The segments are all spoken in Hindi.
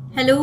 Hello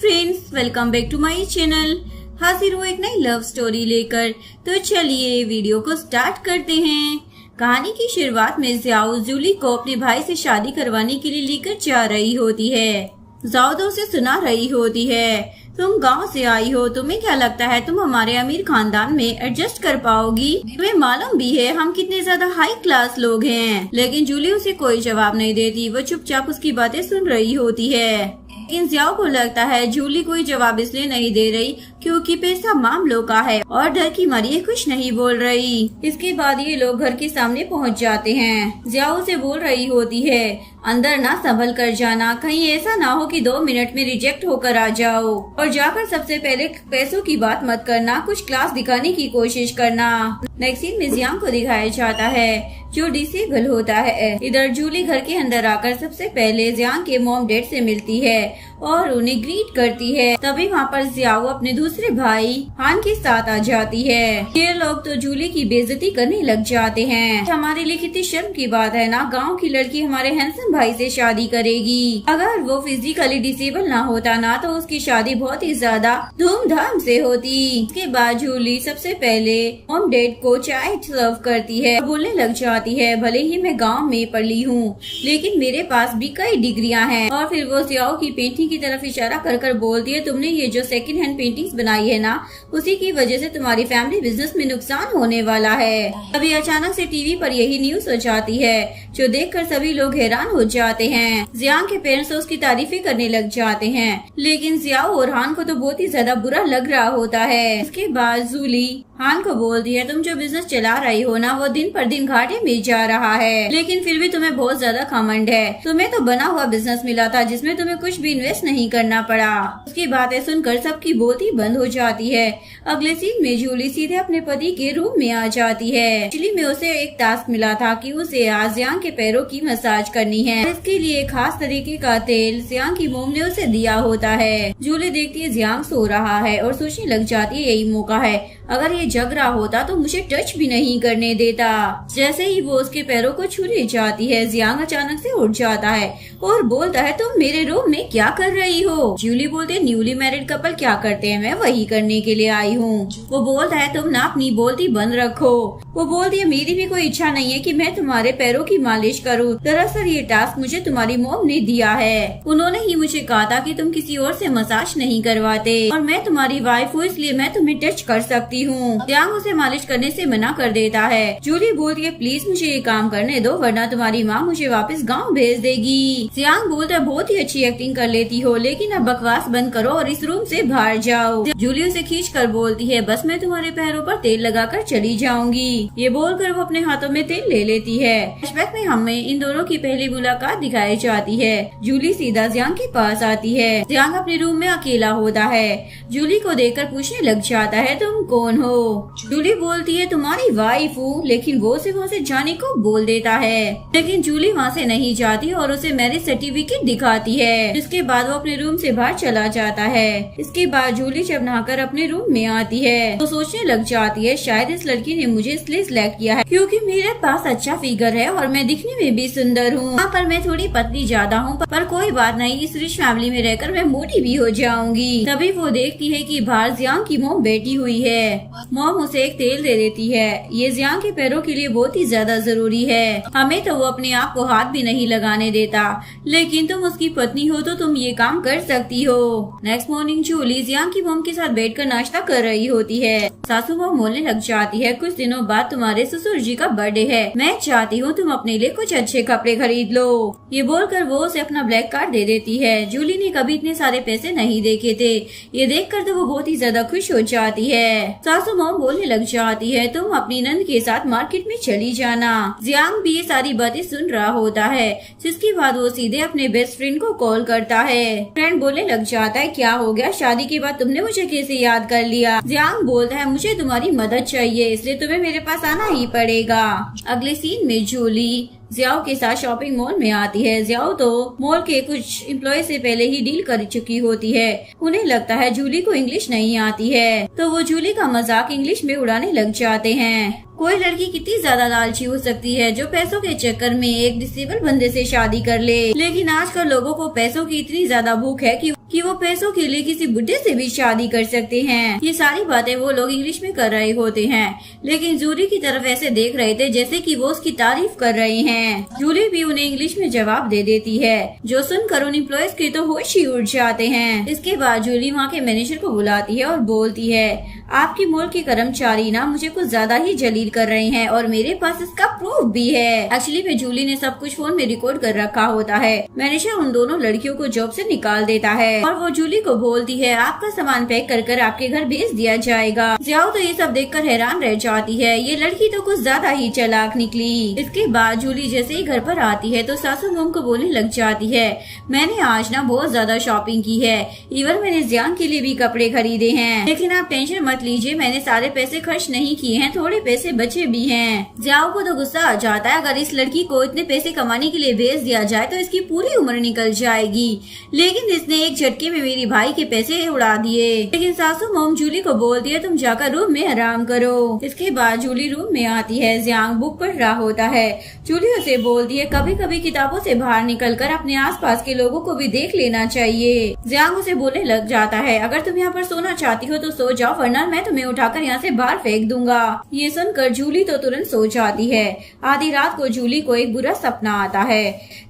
friends, welcome back to my channel. हाजिर हूँ एक नई लव स्टोरी लेकर। तो चलिए वीडियो को स्टार्ट करते हैं। कहानी की शुरुआत में ज़ियाओ जूली को अपने भाई से शादी करवाने के लिए लेकर जा रही होती है। ज़ियाओ तो उसे सुना रही होती है, तुम गांव से आई हो, तुम्हें क्या लगता है तुम हमारे अमीर खानदान में एडजस्ट कर पाओगी? तुम्हें मालूम भी है हम कितने ज्यादा हाई क्लास लोग हैं। लेकिन जूली उसे कोई जवाब नहीं देती, वो चुपचाप उसकी बातें सुन रही होती है। लेकिन ज़ियाओ को लगता है जूली कोई जवाब इसलिए नहीं दे रही क्योंकि पैसा मामलों का है और डर की मारी कुछ नहीं बोल रही। इसके बाद ये लोग घर के सामने पहुंच जाते हैं। ज़ियाओ से बोल रही होती है, अंदर ना संभल कर जाना, कहीं ऐसा ना हो कि 2 मिनट में रिजेक्ट होकर आ जाओ। और जाकर सबसे पहले पैसों की बात मत करना, कुछ क्लास दिखाने की कोशिश करना। नेक्स्ट सीन में ज़ियांग को दिखाया जाता है जो डिसेबल होता है। इधर जूली घर के अंदर आकर सबसे पहले ज़ियांग के मॉम डैड से मिलती है और उन्हें ग्रीट करती है। तभी वहाँ पर ज़ियाओ अपने दूसरे भाई हान के साथ आ जाती है। ये लोग तो जूली की बेइज्जती करने लग जाते हैं। हमारे लिए कितनी शर्म की बात है ना, गांव की लड़की हमारे हैंडसम भाई से शादी करेगी। अगर वो फिजिकली डिसेबल ना होता ना तो उसकी शादी बहुत ही ज्यादा धूमधाम से होती। इसके बाद जूली सबसे पहले मॉम डैड को चाय सर्व करती है, बोलने लग जाती है, भले ही मैं गाँव में पढ़ी हूँ लेकिन मेरे पास भी कई डिग्रियाँ हैं। और फिर वो ज़ियाओ की पेंटिंग की तरफ इशारा कर कर बोलती है, तुमने ये जो सेकंड हैंड पेंटिंग्स बनाई है ना, उसी की वजह से तुम्हारी फैमिली बिजनेस में नुकसान होने वाला है। अभी अचानक से टीवी पर यही न्यूज हो जाती है जो देखकर सभी लोग हैरान हो जाते हैं। ज़ियांग के पेरेंट्स उसकी तारीफें करने लग जाते हैं, लेकिन ज़ियाओ और हान को तो बहुत ही ज्यादा बुरा लग रहा होता है। इसके बाद जूली हान को बोलती है, तुम जो बिजनेस चला रही हो ना वो दिन पर दिन घाटे में जा रहा है, लेकिन फिर भी तुम्हें बहुत ज्यादा घमंड है। तुम्हें तो बना हुआ बिजनेस मिला था जिसमें तुम्हें कुछ भी इन्वेस्ट नहीं करना पड़ा। उसकी बातें सुनकर सबकी बोलती बंद हो जाती है। अगले सीन में जूली सीधे अपने पति के रूम में आ जाती है। एक्चुअली में उसे एक टास्क मिला था कि उसे आज ज़ियांग के पैरों की मसाज करनी है। इसके लिए खास तरीके का तेल ज़ियांग की मोम ने उसे दिया होता है। जूली देखती है ज़ियांग सो रहा है और सोचने लग जाती है यही मौका है, अगर ये जग रहा होता तो मुझे टच भी नहीं करने देता। जैसे ही वो उसके पैरों को छूने जाती है ज़ियांग अचानक से उठ जाता है और बोलता है, तुम मेरे रूम में क्या कर रही हो? जूली बोलते है, न्यूली मैरिड कपल क्या करते हैं, मैं वही करने के लिए आई हूँ। वो बोलता है, तुम ना अपनी बोलती बंद रखो। वो बोलती है, मेरी भी कोई इच्छा नहीं है कि मैं तुम्हारे पैरों की मालिश करूँ। दरअसल ये टास्क मुझे तुम्हारी मॉम ने दिया है, उन्होंने ही मुझे कहा था कि तुम किसी और से मसाज नहीं करवाते और मैं तुम्हारी वाइफ हूँ इसलिए मैं तुम्हें टच कर सकती हूँ। ज़ियांग उसे मालिश करने से मना कर देता है। जूली बोलती है, प्लीज मुझे ये काम करने दो वरना तुम्हारी माँ मुझे वापस गाँव भेज देगी। ज़ियांग बोलता है, बहुत ही अच्छी एक्टिंग कर लेती हो, लेकिन अब बकवास बंद करो और इस रूम से बाहर जाओ। जूली उसे खींच कर बोलती है, बस मैं तुम्हारे पैरों पर तेल लगाकर चली जाऊंगी। ये बोलकर वो अपने हाथों में तेल ले लेती है। फ्लैशबैक में हमें इन दोनों की पहली मुलाकात दिखाई जाती है। जूली सीधा ज़ियांग के पास आती है। ज़ियांग अपने रूम में अकेला होता है। जूली को देखकर पूछने लग जाता है, तुम कौन हो? जूली बोलती है, तुम्हारी वाइफ हूँ, लेकिन वो उसे वहाँ से जाने को बोल देता है। लेकिन जूली वहाँ से नहीं जाती और उसे मैरिज सर्टिफिकेट दिखाती है। इसके बाद वो अपने रूम से बाहर चला जाता है। इसके बाद जूली जब नहाकर अपने रूम में आती है तो सोचने लग जाती है, शायद इस लड़की ने मुझे इसलिए सिलेक्ट किया है क्योंकि मेरे पास अच्छा फिगर है और मैं दिखने में भी सुंदर हूँ। यहाँ पर मैं थोड़ी पतली ज्यादा हूँ पर कोई बात नहीं, इस रिच फैमिली में रहकर मैं मोटी भी हो जाऊंगी। तभी वो देखती है कि बाहर ज़ियांग की मॉम बैठी हुई है। मॉम उसे एक तेल दे देती है, ये ज़ियांग के पैरों के लिए बहुत ही ज्यादा जरूरी है। हमें तो वो अपने आप को हाथ भी नहीं लगाने देता, लेकिन तुम उसकी पत्नी हो तो तुम ये काम कर सकती हो। नेक्स्ट मॉर्निंग जूली ज़ियांग की मॉम के साथ बैठकर नाश्ता कर रही होती है। सासू माँ बोलने लग जाती है, कुछ दिनों बाद तुम्हारे ससुर जी का बर्थडे है, मैं चाहती हूँ तुम अपने लिए कुछ अच्छे कपड़े खरीद लो। ये बोलकर वो उसे अपना ब्लैक कार्ड दे देती है। जूली ने कभी इतने सारे पैसे नहीं देखे थे, ये देखकर तो वो बहुत ही ज्यादा खुश हो जाती है। सासू माँ बोलने लग जाती है, तुम अपनी नंद के साथ मार्केट में चली जाना। ज़ियांग भी ये सारी बातें सुन रहा होता है, जिसके बाद वो सीधे अपने बेस्ट फ्रेंड को कॉल करता है। फ्रेंड बोलने लग जाता है, क्या हो गया, शादी के बाद तुमने मुझे कैसे याद कर लिया? ज़ियांग बोलता है, मुझे तुम्हारी मदद चाहिए इसलिए तुम्हें मेरे पास आना ही पड़ेगा। अगले सीन में जूली ज़ियाओ के साथ शॉपिंग मॉल में आती है। ज़ियाओ तो मॉल के कुछ एम्प्लॉय से पहले ही डील कर चुकी होती है। उन्हें लगता है जूली को इंग्लिश नहीं आती है, तो वो जूली का मजाक इंग्लिश में उड़ाने लग जाते हैं। कोई लड़की कितनी ज्यादा लालची हो सकती है जो पैसों के चक्कर में एक डिसेबल बंदे से शादी कर ले, लेकिन आजकल लोगों को पैसों की इतनी ज्यादा भूख है कि कि वो पैसों के लिए किसी बुढ़े से भी शादी कर सकते हैं। ये सारी बातें वो लोग इंग्लिश में कर रहे होते हैं, लेकिन जूली की तरफ ऐसे देख रहे थे जैसे कि वो उसकी तारीफ कर रहे हैं। जूली भी उन्हें इंग्लिश में जवाब दे देती है, जो सुनकर उन एम्प्लॉयज के तो होश ही उड़ जाते हैं। इसके बाद जूली वहाँ के मैनेजर को बुलाती है और बोलती है, आपकी मॉल के कर्मचारी ना मुझे कुछ ज्यादा ही जलील कर रहे हैं और मेरे पास इसका प्रूफ भी है। एक्चुअली में जूली ने सब कुछ फोन में रिकॉर्ड कर रखा होता है। मैनेजर उन दोनों लड़कियों को जॉब से निकाल देता है और वो जूली को बोलती है, आपका सामान पैक कर आपके घर भेज दिया जाएगा। जियाओ तो ये सब देखकर हैरान रह जाती है, ये लड़की तो कुछ ज्यादा ही चालाक निकली। इसके बाद जूली जैसे ही घर पर आती है तो सासू मोम को बोलने लग जाती है, मैंने आज ना बहुत ज्यादा शॉपिंग की है, इवन मैंने जियांग के लिए भी कपड़े खरीदे हैं, लेकिन आप टेंशन मत लीजिए, मैंने सारे पैसे खर्च नहीं किए हैं, थोड़े पैसे बचे भी हैं। जियाओ को तो गुस्सा आ जाता है, अगर इस लड़की को इतने पैसे कमाने के लिए भेज दिया जाए तो इसकी पूरी उम्र निकल जाएगी, लेकिन इसने एक झटके में मेरी भाई के पैसे उड़ा दिए। लेकिन सासू मोम जूली को बोलती है, तुम जाकर रूम में आराम करो। इसके बाद जूली रूम में आती है, जियांग बुक पढ़ रहा होता है। जूली उसे बोलती है, कभी कभी किताबों से बाहर निकलकर अपने आसपास के लोगों को भी देख लेना चाहिए। जियांग उसे बोलने लग जाता है, अगर तुम यहाँ पर सोना चाहती हो तो सो जाओ, वरना मैं तुम्हें उठाकर यहाँ से बाहर फेंक दूंगा। ये सुनकर जूली तो तुरंत सो जाती है। आधी रात को जूली को एक बुरा सपना आता है।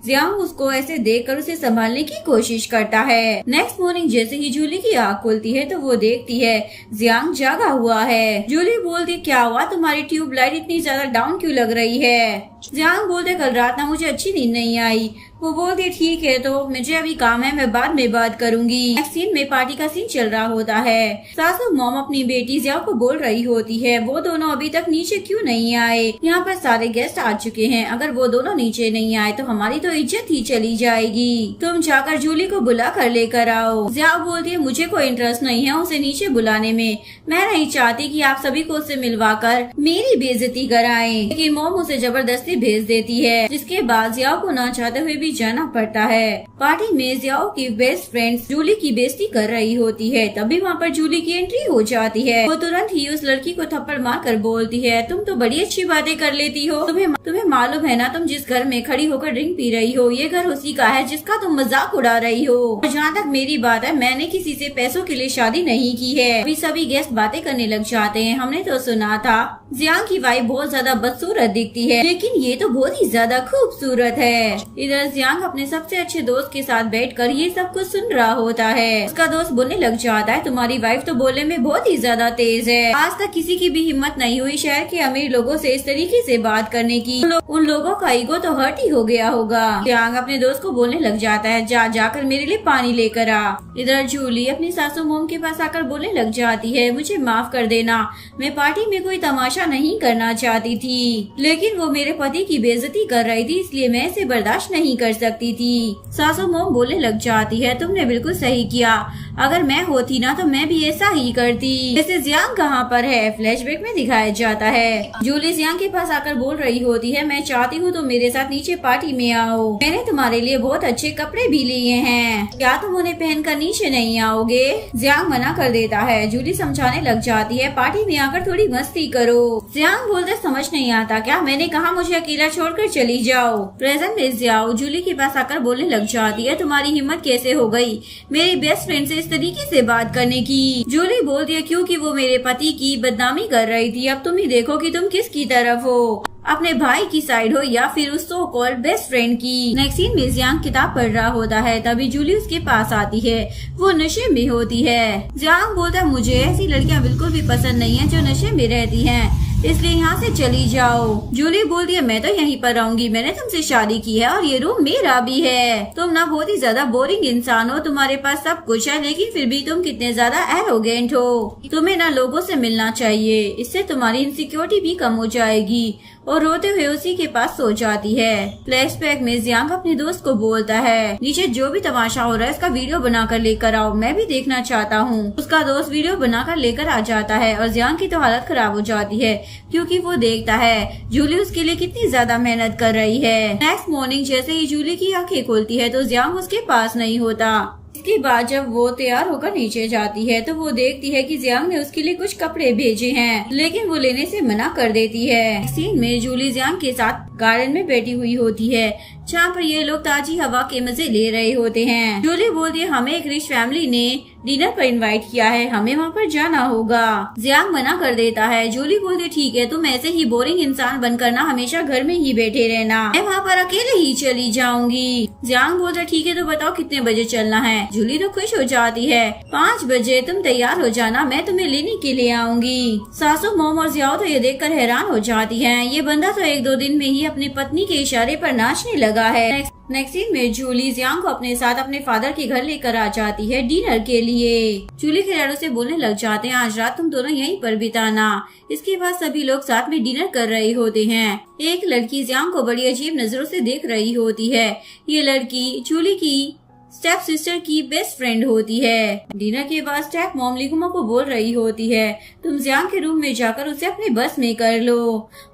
जियांग उसको ऐसे देखकर उसे संभालने की कोशिश करता है। नेक्स्ट मॉर्निंग जैसे ही जूली की आँख खुलती है तो वो देखती है जियांग जागा हुआ है। जूली बोलती, क्या हुआ, तुम्हारी ट्यूबलाइट इतनी ज्यादा डाउन क्यों लग रही है? जियांग बोलते, कल रात ना मुझे अच्छी नींद नहीं आई। वो बोलती, ठीक है तो मुझे अभी काम है, मैं बाद में बात करूंगी। नेक्स्ट सीन में पार्टी का सीन चल रहा होता है। सासू मॉम अपनी बेटी जियांग को बोल रही होती है, वो दोनों अभी तक नीचे क्यों नहीं आए? यहाँ पर सारे गेस्ट आ चुके हैं, अगर वो दोनों नीचे नहीं आए तो हमारी तो इज्जत ही चली जाएगी। तुम जाकर जूली को बुला कर लेकर आओ। जियांग बोलती है, मुझे कोई इंटरेस्ट नहीं है उसे नीचे बुलाने में, मैं नहीं चाहती कि आप सभी को उससे मिलवाकर मेरी बेइज्जती कराएं। लेकिन मॉम उसे जबरदस्ती भेज देती है, जिसके बाद जियांग को ना चाहते हुए भी जाना पड़ता है। पार्टी में जियाओ की बेस्ट फ्रेंड जूली की बेइज्जती कर रही होती है, तभी वहाँ पर जूली की एंट्री हो जाती है। वो तुरंत ही उस लड़की को थप्पड़ मारकर बोलती है, तुम तो बड़ी अच्छी बातें कर लेती हो, तुम्हें मालूम है ना तुम जिस घर में खड़ी होकर ड्रिंक पी रही हो, ये घर उसी का है जिसका तुम मजाक उड़ा रही हो। और जहाँ तक मेरी बात है, मैंने किसी से पैसों के लिए शादी नहीं की है। अभी सभी गेस्ट बातें करने लग जाते हैं, हमने तो सुना था जियांग की वाइफ बहुत ज्यादा बदसूरत दिखती है, लेकिन ये तो बहुत ही ज्यादा खूबसूरत है। इधर जियांग अपने सबसे अच्छे दोस्त के साथ बैठकर ये सब कुछ सुन रहा होता है। उसका दोस्त बोलने लग जाता है, तुम्हारी वाइफ तो बोलने में बहुत ही ज्यादा तेज है, आज तक किसी की भी हिम्मत नहीं हुई शहर के अमीर लोगों से इस तरीके से बात करने की, उन लोगों का ईगो तो हर्ट ही हो गया होगा। जियांग अपने दोस्त को बोलने लग जाता है, जाकर मेरे लिए पानी लेकर आ। इधर जूली अपनी सासू मोम के पास आकर बोलने लग जाती है, मुझे माफ कर देना, मैं पार्टी में कोई तमाशा नहीं करना चाहती थी, लेकिन वो मेरे पति की बेइज्जती कर रही थी, इसलिए मैं इसे बर्दाश्त नहीं कर सकती थी। सासू मोम बोलने लग जाती है, तुमने बिल्कुल सही किया, अगर मैं होती ना तो मैं भी ऐसा ही करती। जैसे जियांग कहाँ पर है, फ्लैशबैक में दिखाया जाता है। जूली जियांग के पास आकर बोल रही होती है, मैं चाहती हूँ तुम मेरे साथ नीचे पार्टी में आओ, मैंने तुम्हारे लिए बहुत अच्छे कपड़े भी लिए हैं, क्या तुम उन्हें पहनकर नीचे नहीं आओगे? जियांग मना कर देता है। जूली समझाने लग जाती है, पार्टी में आकर थोड़ी मस्ती करो। जियांग बोलते, समझ नहीं आता क्या, मैंने कहा मुझे अकेला छोड़कर चली जाओ। प्रेजेंट में जियाओ जूली के पास आकर बोलने लग जाती है, तुम्हारी हिम्मत कैसे हो गई मेरी बेस्ट फ्रेंड से इस तरीके से बात करने की? जूली बोलती है, क्योंकि वो मेरे पति की बदनामी कर रही थी, अब तुम ही देखो कि तुम किसकी तरफ हो, अपने भाई की साइड हो या फिर उस सो कॉल्ड बेस्ट फ्रेंड की। नेक्स्ट सीन में जियांग किताब पढ़ रहा होता है, तभी जूली उसके पास आती है, वो नशे में होती है। जियांग बोलता है, मुझे ऐसी लड़कियां बिल्कुल भी पसंद नहीं है जो नशे में रहती हैं, इसलिए यहाँ से चली जाओ। जूली बोलती है, मैं तो यहीं पर रहूंगी, मैंने तुमसे शादी की है और ये रूम मेरा भी है। तुम ना बहुत ही ज्यादा बोरिंग इंसान हो, तुम्हारे पास सब कुछ है लेकिन फिर भी तुम कितने ज्यादा एरोगेंट हो, तुम्हें ना लोगों से मिलना चाहिए, इससे तुम्हारी इनसिक्योरिटी भी कम हो जाएगी। और रोते हुए उसी के पास सो जाती है। फ्लैशबैक में जियांग अपने दोस्त को बोलता है, नीचे जो भी तमाशा हो रहा है इसका वीडियो बनाकर लेकर आओ, मैं भी देखना चाहता हूँ। उसका दोस्त वीडियो बनाकर लेकर आ जाता है और जियांग की तो हालत खराब हो जाती है, क्योंकि वो देखता है जूली उसके लिए कितनी ज्यादा मेहनत कर रही है। नेक्स्ट मॉर्निंग जैसे ही जूली की आंखें खुलती है तो जियांग उसके पास नहीं होता। इसके बाद जब वो तैयार होकर नीचे जाती है तो वो देखती है कि जियांग ने उसके लिए कुछ कपड़े भेजे हैं, लेकिन वो लेने से मना कर देती है। सीन में जूली जियांग के साथ गार्डन में बैठी हुई होती है, जहाँ पर ये लोग ताजी हवा के मजे ले रहे होते हैं। जूली बोलती है हमें एक रिच फैमिली ने डिनर पर इनवाइट किया है, हमें वहाँ पर जाना होगा। जियांग मना कर देता है। जूली बोलती है ठीक है, तुम ऐसे ही बोरिंग इंसान बनकर ना हमेशा घर में ही बैठे रहना, मैं वहाँ पर अकेले ही चली जाऊंगी। जियांग बोलता है ठीक है, तो बताओ कितने बजे चलना है। जूली तो खुश हो जाती है। 5 बजे तुम तैयार हो जाना, मैं तुम्हें लेने के लिए आऊंगी। सासू, मॉम और जियाओ तो ये देखकर हैरान हो जाती है। ये बंदा तो 1-2 दिन में ही अपनी पत्नी के इशारे पर नाचने लगा है। नेक्स्ट सीन में जूली जियांग को अपने साथ अपने फादर के घर लेकर आ जाती है डिनर के लिए। जूली के डैड से बोलने लग जाते हैं आज रात तुम दोनों यहीं पर बिताना। इसके बाद सभी लोग साथ में डिनर कर रहे होते हैं। एक लड़की जियांग को बड़ी अजीब नजरों से देख रही होती है। ये लड़की जूली की स्टेप सिस्टर की बेस्ट फ्रेंड होती है। डिनर के बाद स्टेप मॉम लिगुमा को बोल रही होती है तुम जियांग के रूम में जाकर उसे अपने बस में कर लो।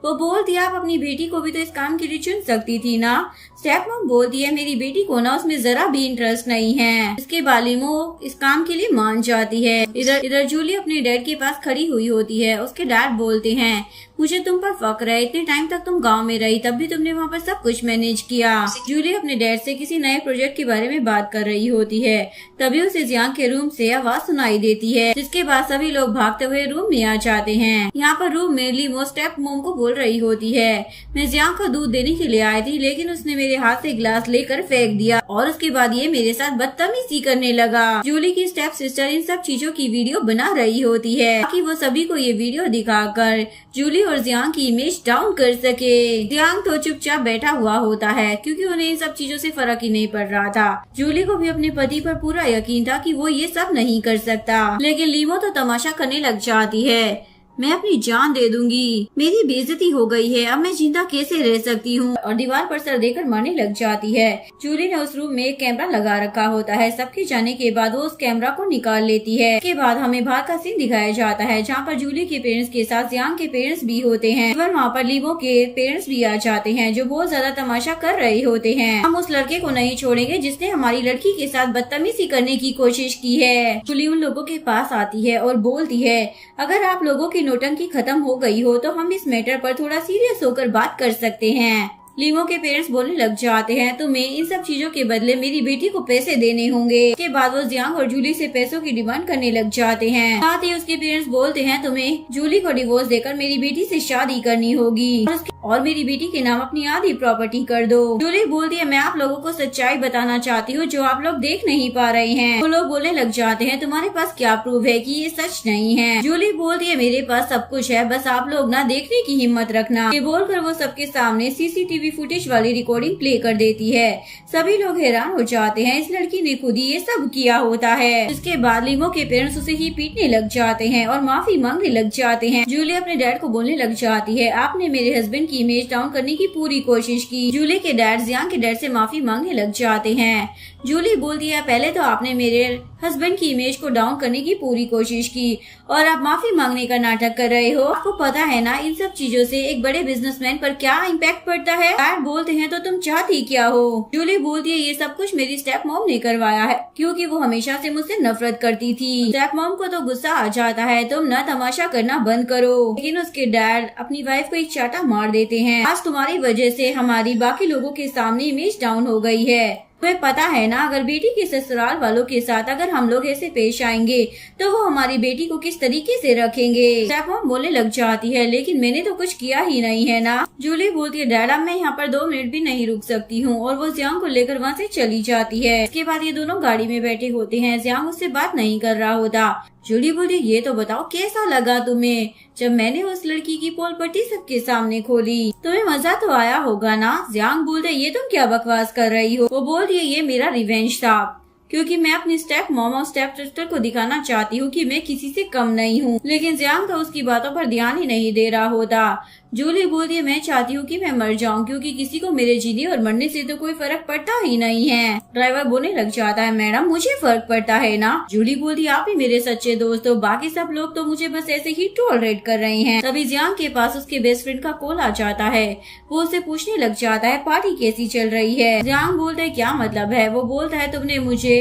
वो बोलती है आप अपनी बेटी को भी तो इस काम के लिए चुन सकती थी ना। स्टेप मॉम बोलती है मेरी बेटी को ना उसमें जरा भी इंटरेस्ट नहीं है। इसके बाद लिमो इस काम के लिए मान जाती है। इधर जूली अपने डैड के पास खड़ी हुई होती है। उसके डैड बोलते हैं मुझे तुम पर फक्र है, इतने टाइम तक तुम गांव में रही, तब भी तुमने वहाँ पर सब कुछ मैनेज किया। जूली अपने डैड से किसी नए प्रोजेक्ट के बारे में बात कर रही होती है। तभी उसे जियांग के रूम से आवाज सुनाई देती है, जिसके बाद सभी लोग भागते हुए रूम में आ जाते हैं। यहाँ पर रूम में लिमो स्टेप मॉम को बोल रही होती है मैं जियांग को दूध देने के लिए आई थी, लेकिन उसने मेरे हाथ से गिलास लेकर फेंक दिया और उसके बाद ये मेरे साथ बदतमीजी करने लगा। जूली की स्टेप सिस्टर इन सब चीजों की वीडियो बना रही होती है ताकि वो सभी को ये वीडियो दिखाकर जूली और जियांग की इमेज डाउन कर सके। जियांग तो चुपचाप बैठा हुआ होता है क्योंकि उन्हें इन सब चीजों से फर्क ही नहीं पड़ रहा था। जूली को भी अपने पति पर पूरा यकीन था कि वो ये सब नहीं कर सकता, लेकिन लीमो तो तमाशा करने लग जाती है मैं अपनी जान दे दूंगी, मेरी बेइज्जती हो गई है, अब मैं जिंदा कैसे रह सकती हूँ, और दीवार पर सर देकर मारने लग जाती है। जूली ने उस रूम में एक कैमरा लगा रखा होता है। सबके जाने के बाद वो उस कैमरा को निकाल लेती है। इसके बाद हमें बाहर का सीन दिखाया जाता है जहाँ पर जूली के पेरेंट्स के साथ जियांग के पेरेंट्स भी होते हैं और वहाँ पर लीमो के पेरेंट्स भी आ जाते हैं जो बहुत ज्यादा तमाशा कर रहे होते हैं। हम उस लड़के को नहीं छोड़ेंगे जिसने हमारी लड़की के साथ बदतमीजी करने की कोशिश की है। जूली उन लोगों के पास आती है और बोलती है अगर आप लोगों की नौटंकी खत्म हो गई हो तो हम इस मैटर पर थोड़ा सीरियस होकर बात कर सकते हैं। लीमो के पेरेंट्स बोलने लग जाते हैं तुम्हें इन सब चीजों के बदले मेरी बेटी को पैसे देने होंगे। इसके बाद वो जियांग और जूली से पैसों की डिमांड करने लग जाते हैं। साथ ही उसके पेरेंट्स बोलते हैं तुम्हें जूली को डिवोर्स देकर मेरी बेटी से शादी करनी होगी और मेरी बेटी के नाम अपनी आधी प्रॉपर्टी कर दो। जूली बोलती है मैं आप लोगों को सच्चाई बताना चाहती हूँ जो आप लोग देख नहीं पा रहे हैं। वो लोग बोलने लग जाते हैं तुम्हारे पास क्या प्रूफ है कि ये सच नहीं है। जूली बोलती है मेरे पास सब कुछ है, बस आप लोग ना देखने की हिम्मत रखना। ये बोलकर वो सबके सामने सीसीटीवी फुटेज वाली रिकॉर्डिंग प्ले कर देती है। सभी लोग हैरान हो जाते हैं, इस लड़की ने खुद ही ये सब किया होता है। इसके बाद लीमो के पेरेंट्स उसे ही पीटने लग जाते हैं और माफी मांगने लग जाते हैं। जूली अपने डैड को बोलने लग जाती है आपने मेरे हस्बैंड की इमेज डाउन करने की पूरी कोशिश की। जूली के डैड जियांग के डैड से माफी मांगने लग जाते हैं। जूली बोलती है पहले तो आपने मेरे हस्बैंड की इमेज को डाउन करने की पूरी कोशिश की और आप माफी मांगने का नाटक कर रहे हो। आपको पता है ना इन सब चीजों से एक बड़े बिजनेसमैन पर क्या इम्पैक्ट पड़ता है। डैड बोलते हैं तो तुम चाहती क्या हो। जूली बोलती है ये सब कुछ मेरी स्टेप मॉम ने करवाया है क्योंकि वो हमेशा से मुझसे नफरत करती थी। स्टेप मॉम को तो गुस्सा आ जाता है तुम न तमाशा करना बंद करो, लेकिन उसके डैड अपनी वाइफ को एक चाटा मार देते हैं आज तुम्हारी वजह से हमारी बाकी लोगों के सामने इमेज डाउन हो गई है। तुम्हें पता है ना अगर बेटी के ससुराल वालों के साथ अगर हम लोग ऐसे पेश आएंगे तो वो हमारी बेटी को किस तरीके से रखेंगे। स्टेप मॉम बोलने लग जाती है लेकिन मैंने तो कुछ किया ही नहीं है ना। जूली बोलती है डैड अब मैं यहाँ पर 2 मिनट भी नहीं रुक सकती हूँ और वो जियांग को लेकर वहाँ से चली जाती है। इसके बाद ये दोनों गाड़ी में बैठे होते हैं। जियांग उससे बात नहीं कर रहा होता। जूली बोली ये तो बताओ कैसा लगा तुम्हें जब मैंने उस लड़की की पोल पट्टी सबके सामने खोली, तुम्हें मजा तो आया होगा ना। जियांग बोलते ये तुम क्या बकवास कर रही हो। वो बोलती है ये मेरा रिवेंज था क्योंकि मैं अपनी स्टेप मॉम और स्टेप सिस्टर को दिखाना चाहती हूँ कि मैं किसी से कम नहीं हूँ, लेकिन जियांग तो उसकी बातों पर ध्यान ही नहीं दे रहा होता। जूली बोलती है मैं चाहती हूँ कि मैं मर जाऊँ क्योंकि किसी को मेरे जीने और मरने से तो कोई फर्क पड़ता ही नहीं है। ड्राइवर बोलने लग जाता है मैडम मुझे फर्क पड़ता है ना। जूली बोलती है आप ही मेरे सच्चे दोस्त हो, बाकी सब लोग तो मुझे बस ऐसे ही टॉलरेट कर रहे हैं। तभी जियांग के पास उसके बेस्ट फ्रेंड का कॉल आ जाता है। वो उसे पूछने लग जाता है पार्टी कैसी चल रही है। जियांग बोलता है क्या मतलब है। वो बोलता है तुमने मुझे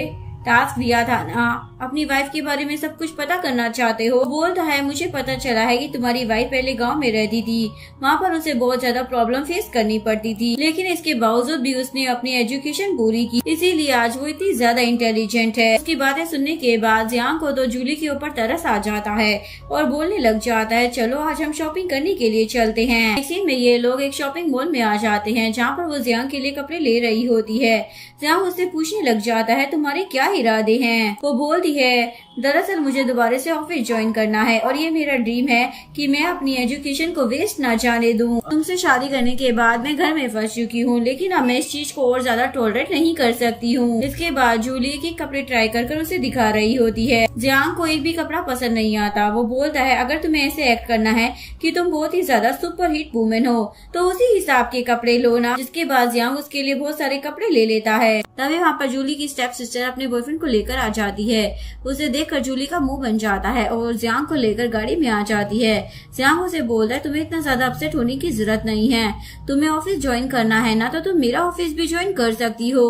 टास्क दिया था ना, अपनी वाइफ के बारे में सब कुछ पता करना चाहते हो। बोलता है मुझे पता चला है कि तुम्हारी वाइफ पहले गांव में रहती थी, वहाँ पर उसे बहुत ज्यादा प्रॉब्लम फेस करनी पड़ती थी, लेकिन इसके बावजूद भी उसने अपनी एजुकेशन पूरी की, इसीलिए आज वो इतनी ज्यादा इंटेलिजेंट है। उसकी बातें सुनने के बाद जियांग को तो जूली के ऊपर तरस आ जाता है और बोलने लग जाता है चलो आज हम शॉपिंग करने के लिए चलते हैं। इसी में ये लोग एक शॉपिंग मॉल में आ जाते हैं जहाँ पर वो जियांग के लिए कपड़े ले रही होती है। जियांग उससे पूछने लग जाता है तुम्हारे क्या इरादे हैं। वो बोलती है दरअसल मुझे दोबारा से ऑफिस ज्वाइन करना है और ये मेरा ड्रीम है कि मैं अपनी एजुकेशन को वेस्ट ना जाने दूं। तुमसे शादी करने के बाद मैं घर में फंस चुकी हूँ, लेकिन अब मैं इस चीज को और ज्यादा टॉलरेट नहीं कर सकती हूँ। इसके बाद जूली के कपड़े ट्राई कर उसे दिखा रही होती है। जियांग को एक भी कपड़ा पसंद नहीं आता। वो बोलता है अगर तुम्हें ऐसे एक्ट करना है कि तुम बहुत ही ज्यादा सुपर हिट वुमेन हो तो उसी हिसाब के कपड़े लो ना। जिसके बाद जियांग उसके लिए बहुत सारे कपड़े ले लेता है। तभी वहाँ पर जूली की स्टेप सिस्टर अपने बॉयफ्रेंड को लेकर आ जाती है। उसे देखकर जूली का मुंह बन जाता है और जियांग को लेकर गाड़ी में आ जाती है। जियांग उसे बोलता है तुम्हें इतना ज्यादा अपसेट होने की जरूरत नहीं है, तुम्हें ऑफिस ज्वाइन करना है ना तो तुम मेरा ऑफिस भी ज्वाइन कर सकती हो,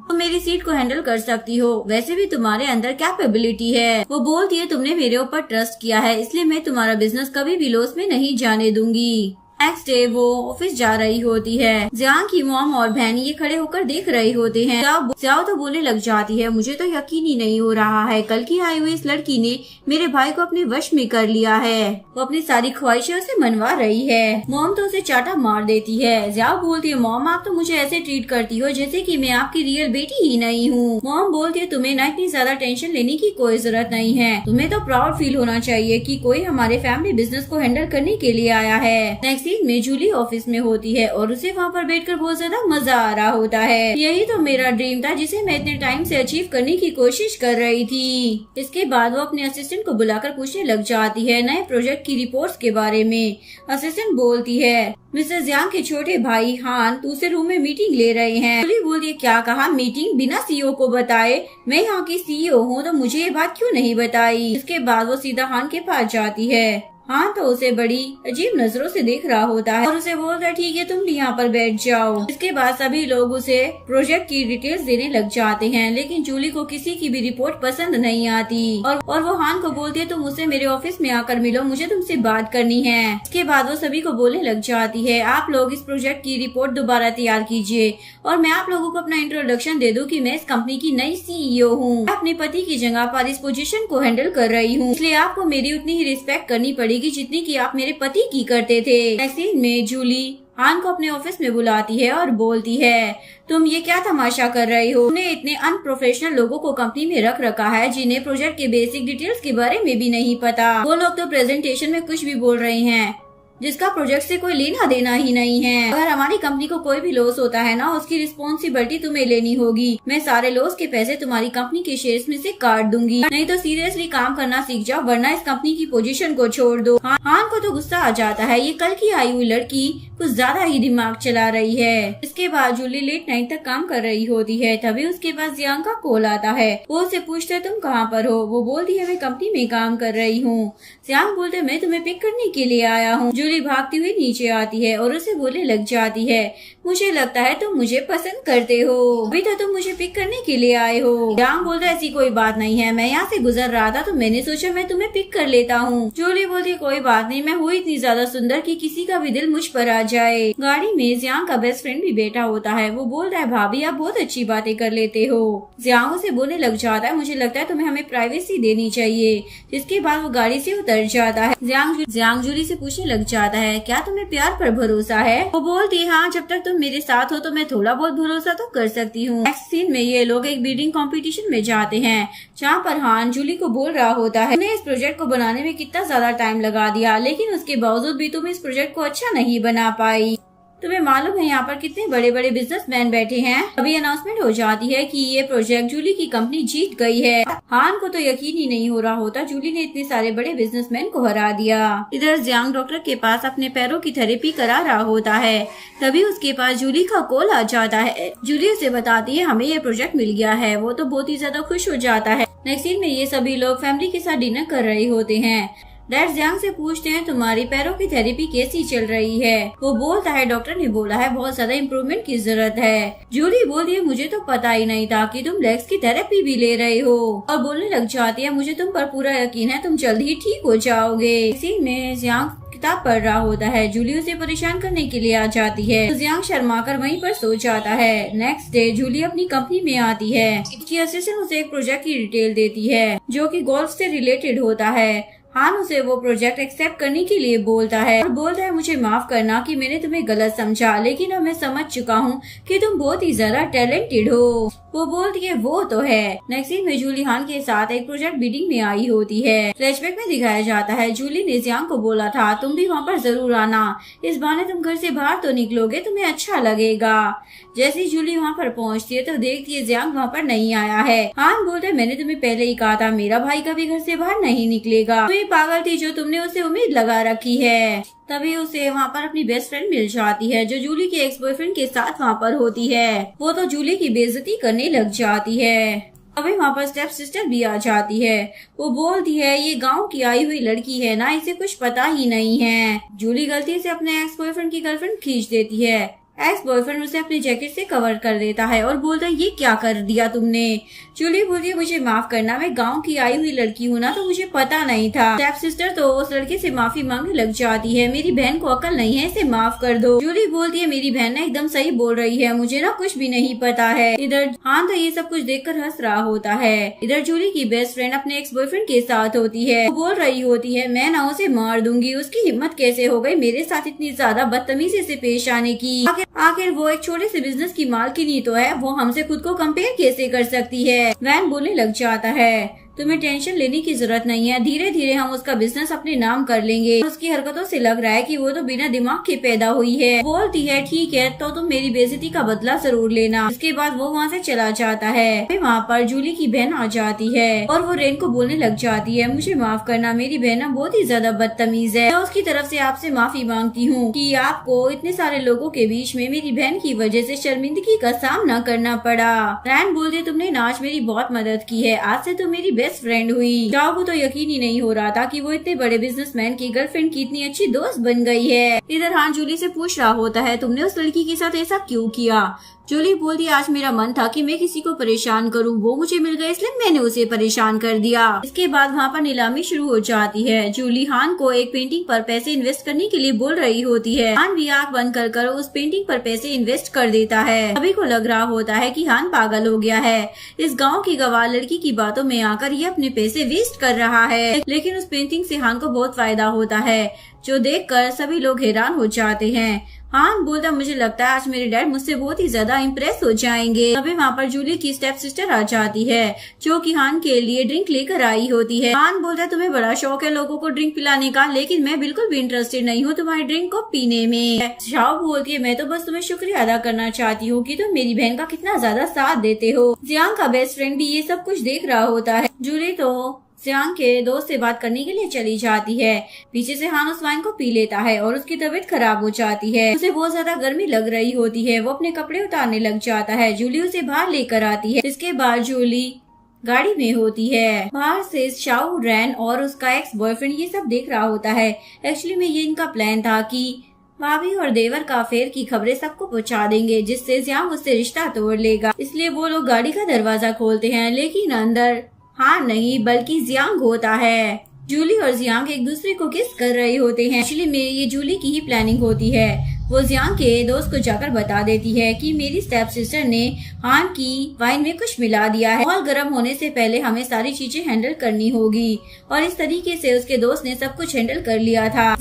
तुम मेरी सीट को हैंडल कर सकती हो, वैसे भी तुम्हारे अंदर कैपेबिलिटी है। वो बोलती है तुमने मेरे ऊपर ट्रस्ट किया है इसलिए मैं तुम्हारा बिजनेस कभी भी लॉस में नहीं जाने दूंगी। नेक्स्ट डे वो ऑफिस जा रही होती है। जियांग की मॉम और बहन ये खड़े होकर देख रहे होते हैं। जियाओ तो बोलने लग जाती है मुझे तो यकीन ही नहीं हो रहा है, कल की आई हुई इस लड़की ने मेरे भाई को अपने वश में कर लिया है, वो अपनी सारी ख्वाहिशें उसे मनवा रही है। मॉम तो उसे चाटा मार देती है। जियाओ बोलती है मॉम आप तो मुझे ऐसे ट्रीट करती हो जैसे कि मैं आपकी रियल बेटी ही नहीं हूँ। मॉम बोलती है तुम्हें ना इतनी ज्यादा टेंशन लेने की कोई जरूरत नहीं है, तुम्हें तो प्राउड फील होना चाहिए कि कोई हमारे फैमिली बिजनेस को हैंडल करने के लिए आया है। नेक्स्ट में जूली ऑफिस में होती है और उसे वहाँ पर बैठकर बहुत ज्यादा मजा आ रहा होता है। यही तो मेरा ड्रीम था जिसे मैं इतने टाइम से अचीव करने की कोशिश कर रही थी। इसके बाद वो अपने असिस्टेंट को बुलाकर पूछने लग जाती है नए प्रोजेक्ट की रिपोर्ट्स के बारे में। असिस्टेंट बोलती है मिस्टर जियांग के छोटे भाई हान दूसरे रूम में मीटिंग ले रहे हैं। जूली बोलती है क्या कहा, मीटिंग बिना सीईओ को बताए? मैं यहाँ की सीईओ हूँ तो मुझे ये बात क्यों नहीं बताई। इसके बाद वो सीधा हान के पास जाती है। हाँ तो उसे बड़ी अजीब नजरों से देख रहा होता है और उसे बोलता है ठीक है तुम भी यहाँ पर बैठ जाओ। इसके बाद सभी लोग उसे प्रोजेक्ट की डिटेल्स देने लग जाते हैं, लेकिन जूली को किसी की भी रिपोर्ट पसंद नहीं आती और वो हान को बोलती है तुम मुझसे मेरे ऑफिस में आकर मिलो, मुझे तुमसे बात करनी है। इसके बाद वो सभी को बोलने लग जाती है आप लोग इस प्रोजेक्ट की रिपोर्ट दोबारा तैयार कीजिए और मैं आप लोगों को अपना इंट्रोडक्शन दे दूं कि मैं इस कंपनी की नई सीईओ हूँ। अपने पति की जगह पर इस पोजीशन को हैंडल कर रही हूँ, इसलिए आपको मेरी उतनी ही रिस्पेक्ट करनी पड़ेगी जितनी की आप मेरे पति की करते थे। नेक्स्ट सीन में जूली हान को अपने ऑफिस में बुलाती है और बोलती है तुम ये क्या तमाशा कर रही हो, तुमने इतने अनप्रोफेशनल लोगों को कंपनी में रख रखा है जिन्हें प्रोजेक्ट के बेसिक डिटेल्स के बारे में भी नहीं पता। वो लोग तो प्रेजेंटेशन में कुछ भी बोल रहे हैं जिसका प्रोजेक्ट से कोई लेना देना ही नहीं है। अगर हमारी कंपनी को कोई भी लॉस होता है ना उसकी रिस्पॉन्सिबिलिटी तुम्हें लेनी होगी। मैं सारे लॉस के पैसे तुम्हारी कंपनी के शेयर्स में से काट दूंगी, नहीं तो सीरियसली काम करना सीख जाओ वरना इस कंपनी की पोजीशन को छोड़ दो। हान को तो गुस्सा आ जाता है, ये कल की आई हुई लड़की कुछ ज्यादा ही दिमाग चला रही है। इसके बाद जूली लेट नाइट तक काम कर रही होती है। तभी उसके पास जियांग का कॉल आता है। वो उसे पूछता है तुम कहाँ पर हो। वो बोलती है मैं कंपनी में काम कर रही हूँ। जियांग बोलते है मैं तुम्हें पिक करने के लिए आया हूँ। जूली भागती हुई नीचे आती है और उसे बोलने लग जाती है मुझे लगता है तुम मुझे पसंद करते हो, अभी तो तुम मुझे पिक करने के लिए आए हो। जियांग बोलता है ऐसी कोई बात नहीं है, मैं यहाँ से गुजर रहा था तो मैंने सोचा मैं तुम्हें पिक कर लेता हूँ। जूली बोलती कोई बात नहीं, मैं हुई इतनी ज्यादा सुंदर कि किसी का भी दिल मुझ पर आ जाए। गाड़ी में जियांग का बेस्ट फ्रेंड भी बैठा होता है। वो बोलता है भाभी आप बहुत अच्छी बातें कर लेते हो। जियांग उसे बोलने लग जाता है मुझे लगता है तुम्हें हमें प्राइवेसी देनी चाहिए। जिसके बाद वो गाड़ी से उतर जाता है। जियांग जूली से पूछने लग जाता है क्या तुम्हें प्यार पर भरोसा है। वो बोलती है हाँ जब तक तुम मेरे साथ हो तो मैं थोड़ा बहुत भरोसा तो कर सकती हूँ। नेक्स्ट सीन में ये लोग एक बीडिंग कंपटीशन में जाते हैं जहाँ पर हान जूली को बोल रहा होता है तुमने इस प्रोजेक्ट को बनाने में कितना ज्यादा टाइम लगा दिया, लेकिन उसके बावजूद भी तुम इस प्रोजेक्ट को अच्छा नहीं बना पाई। तुम्हें मालूम है यहाँ पर कितने बड़े बड़े बिजनेसमैन बैठे हैं। अभी अनाउंसमेंट हो जाती है कि ये प्रोजेक्ट जूली की कंपनी जीत गई है। हान को तो यकीन ही नहीं हो रहा होता जूली ने इतने सारे बड़े बिजनेसमैन को हरा दिया। इधर जियांग डॉक्टर के पास अपने पैरों की थेरेपी करा रहा होता है। तभी उसके पास जूली का कॉल आ जाता है। जूली उसे बताती है हमें ये प्रोजेक्ट मिल गया है। वो तो बहुत ही ज्यादा खुश हो जाता है। नेक्स्ट सीन में ये सभी लोग फैमिली के साथ डिनर कर रहे होते हैं। डैड जियांग से पूछते हैं तुम्हारी पैरों की थेरेपी कैसी चल रही है। वो बोलता है डॉक्टर ने बोला है बहुत ज्यादा इम्प्रूवमेंट की जरूरत है। जूली बोलती है मुझे तो पता ही नहीं था कि तुम लेग्स की थेरेपी भी ले रहे हो, और बोलने लग जाती है मुझे तुम पर पूरा यकीन है, तुम जल्द ही ठीक हो जाओगे। इसी में जियांग किताब पढ़ रहा होता है। जूली उसे परेशान करने के लिए आ जाती है तो जियांग शर्माकर वहीं पर सो जाता है। नेक्स्ट डे जूली अपनी कंपनी में आती है। उसकी असिस्टेंट उसे एक प्रोजेक्ट की डिटेल देती है जो कि गोल्फ से रिलेटेड होता है। हान उसे वो प्रोजेक्ट एक्सेप्ट करने के लिए बोलता है और बोलता है मुझे माफ करना कि मैंने तुम्हें गलत समझा, लेकिन अब मैं समझ चुका हूँ कि तुम बहुत ही ज्यादा टैलेंटेड हो। वो बोलती है वो तो है। नेक्स्ट सीन में जूली हान के साथ एक प्रोजेक्ट मीटिंग में आई होती है। फ्लैशबैक में दिखाया जाता है जूली ने जियांग को बोला था तुम भी वहाँ पर जरूर आना, इस बहाने तुम घर से बाहर तो निकलोगे, तुम्हें अच्छा लगेगा। जैसे जूली वहाँ पर पहुँचती है तो देखती है जियांग वहाँ पर नहीं आया है। हान बोलते है मैंने तुम्हें पहले ही कहा था मेरा भाई कभी घर से बाहर नहीं निकलेगा, तुम पागल थी जो तुमने उसे उम्मीद लगा रखी है। तभी उसे वहाँ पर अपनी बेस्ट फ्रेंड मिल जाती है जो जूली के एक्स बॉयफ्रेंड के साथ वहाँ पर होती है। वो तो जूली की बेइज्जती करने लग जाती है। अभी वहाँ पर स्टेप सिस्टर भी आ जाती है। वो बोलती है ये गांव की आई हुई लड़की है ना, इसे कुछ पता ही नहीं है। जूली गलती से अपने एक्स बॉयफ्रेंड की गर्लफ्रेंड खींच देती है। एक्स बॉयफ्रेंड उसे अपने जैकेट से कवर कर देता है और बोलता है ये क्या कर दिया तुमने। जूली बोलती है मुझे माफ करना, मैं गांव की आई हुई लड़की हूँ ना, तो मुझे पता नहीं था। स्टेप सिस्टर तो उस लड़के से माफी मांगने लग जाती है, मेरी बहन को अकल नहीं है, इसे माफ कर दो। जूली बोलती है मेरी बहन ना एकदम सही बोल रही है, मुझे ना कुछ भी नहीं पता है। इधर हान तो ये सब कुछ देखकर हंस रहा होता है। इधर जूली की बेस्ट फ्रेंड अपने एक्स बॉयफ्रेंड के साथ होती है। वो बोल रही होती है मैं ना उसे मार दूंगी, उसकी हिम्मत कैसे हो गई मेरे साथ इतनी ज्यादा बदतमीजी से पेश आने की। आखिर वो एक छोटे से बिजनेस की मालकिन ही तो है, वो हमसे खुद को कंपेयर कैसे कर सकती है। वैन बोलने लग जाता है तुम्हें टेंशन लेने की जरूरत नहीं है, धीरे धीरे हम उसका बिजनेस अपने नाम कर लेंगे। उसकी हरकतों से लग रहा है कि वो तो बिना दिमाग के पैदा हुई है। बोलती है ठीक है तो तुम मेरी बेइज्जती का बदला जरूर लेना। इसके बाद वो वहाँ से चला जाता है। फिर वहाँ पर जूली की बहन आ जाती है और वो रेन को बोलने लग जाती है मुझे माफ करना, मेरी बहन बहुत ही ज्यादा बदतमीज है, मैं उसकी तरफ से आपसे माफी मांगती हूँ कि आपको इतने सारे लोगों के बीच में मेरी बहन की वजह से शर्मिंदगी का सामना करना पड़ा। रैन बोलती तुमने आज मेरी बहुत मदद की है, आज से तुम मेरी बेस्ट फ्रेंड हुई। जाओ को तो यकीन ही नहीं हो रहा था कि वो इतने बड़े बिजनेसमैन की गर्लफ्रेंड की इतनी अच्छी दोस्त बन गई है। इधर हान जूली से पूछ रहा होता है तुमने उस लड़की के साथ ऐसा क्यों किया। जूली बोलती आज मेरा मन था कि मैं किसी को परेशान करूं, वो मुझे मिल गया इसलिए मैंने उसे परेशान कर दिया। इसके बाद वहाँ पर नीलामी शुरू हो जाती है। जूली हान को एक पेंटिंग पर पैसे इन्वेस्ट करने के लिए बोल रही होती है। हान भी आंख बंद कर उस पेंटिंग पर पैसे इन्वेस्ट कर देता है। सभी को लग रहा होता है कि हान पागल हो गया है, इस गाँव की गवार लड़की की बातों में आकर ये अपने पैसे वेस्ट कर रहा है। लेकिन उस पेंटिंग से हान को बहुत फायदा होता है, जो देखकर सभी लोग हैरान हो जाते हैं। हान बोलता मुझे लगता है आज मेरे डैड मुझसे बहुत ही ज्यादा इम्प्रेस हो जाएंगे। तभी वहाँ पर जूली की स्टेप सिस्टर आ जाती है जो कि हान के लिए ड्रिंक लेकर आई होती है। हान बोलता है तुम्हें बड़ा शौक है लोगों को ड्रिंक पिलाने का, लेकिन मैं बिल्कुल भी इंटरेस्टेड नहीं हूँ तुम्हारी ड्रिंक को पीने में। शाओ बोलती है मैं तो बस तुम्हें शुक्रिया अदा करना चाहती हूँ कि तुम मेरी बहन का कितना ज्यादा साथ देते हो। जियांग का बेस्ट फ्रेंड भी ये सब कुछ देख रहा होता है। जूली तो जियांग के दोस्त से बात करने के लिए चली जाती है। पीछे से हान उस वाइन को पी लेता है और उसकी तबीयत खराब हो जाती है। उसे बहुत ज्यादा गर्मी लग रही होती है, वो अपने कपड़े उतारने लग जाता है। जूली उसे बाहर लेकर आती है। इसके बाद जूली गाड़ी में होती है। बाहर से शाओ, रैन और उसका एक्स बॉयफ्रेंड ये सब देख रहा होता है। एक्चुअली में ये इनका प्लान था कि भाभी और देवर का अफेयर की खबरें सबको पहुंचा देंगे, जिससे जियांग उससे रिश्ता तोड़ लेगा। इसलिए वो लोग गाड़ी का दरवाजा खोलते हैं, लेकिन अंदर हाँ नहीं बल्कि जियांग होता है। जूली और जियांग एक दूसरे को किस कर रहे होते हैं। एक्चुअली में ये जूली की ही प्लानिंग होती है। वो जियांग के दोस्त को जाकर बता देती है कि मेरी स्टेप सिस्टर ने हान की वाइन में कुछ मिला दिया है, माहौल गर्म होने से पहले हमें सारी चीजें हैंडल करनी होगी। और इस तरीके से उसके दोस्त ने सब कुछ हैंडल कर लिया था।